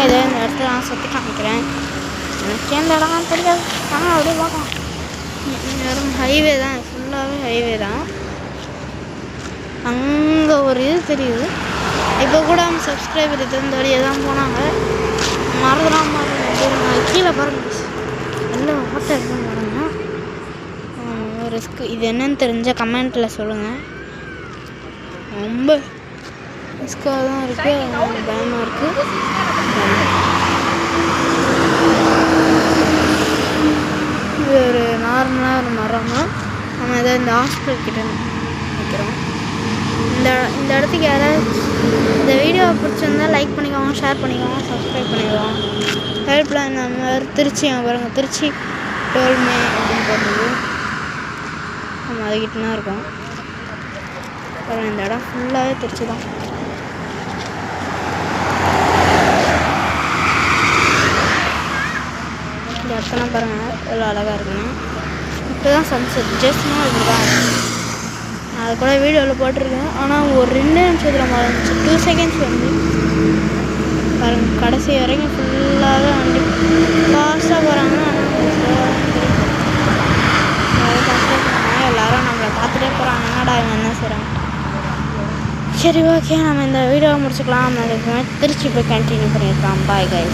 இதை இந்த இடத்துல நான் சுற்றி காமிக்கிறேன். எனக்கே இந்த இடம்லாம் தெரியாது. அப்படியே பார்க்கலாம். வெறும் ஹைவே தான், ஃபுல்லாகவே ஹைவே தான். அங்கே ஒரு இது தெரியுது. இப்போ கூட அவங்க சப்ஸ்கிரைபர் இது இந்த வழியை தான் போனாங்க. மறந்துடாம கீழே பாருங்கள், எல்லாம் ஓட்ட இருக்குன்னு பாருங்கள். ரிஸ்க்கு. இது என்னன்னு தெரிஞ்சால் கமெண்ட்டில் சொல்லுங்கள். ரொம்ப ரிஸ்க்காக தான் இருக்குது, பயமாக இருக்குது. இது ஒரு நார்மலாக ஒரு மரம்னா நம்ம இதை இந்த ஹாஸ்பிட்டல் கிட்ட நிற்கிறோம். இந்த இடத்துக்கு யாராவது இந்த வீடியோவை பிடிச்சிருந்தா லைக் பண்ணிக்கோங்க, ஷேர் பண்ணிக்கோங்க, சப்ஸ்கிரைப் பண்ணிக்கோங்க. ஹெல்ப்லைன் நம்பர் திருச்சி பாருங்கள், திருச்சி டோல்மே அப்படின்னு போடுறது. நம்ம அதுக்கிட்ட தான் இருக்கோம். பாருங்கள், இந்த இடம் ஃபுல்லாகவே திருச்சி தான். இந்த இடத்தெல்லாம் பாருங்கள் எவ்வளோ அழகாக இருக்குன்னு. இப்போ தான் சன்செட் ஜஸ்ட்னா இப்படி தான் அது கூட வீடியோவில் போட்டிருக்கேன். ஆனால் ஒரு 2 நிமிஷத்தில் மறந்துச்சு, 2 செகண்ட்ஸ் வந்து பாருங்கள். கடைசி வரைக்கும் ஃபுல்லாகவே வண்டி ஃபாஸ்ட்டாக போகிறாங்க. ஆனால் எல்லோரும் நம்மளை பார்த்துட்டே போகிறாங்க, என்னடா இவங்க என்ன செய்கிறாங்க. சரி, ஓகே, நம்ம இந்த வீடியோவை முடிச்சுக்கலாம். நம்ம அதுக்கு திருச்சி போய் கண்டினியூ பண்ணியிருக்கலாம். Bye guys.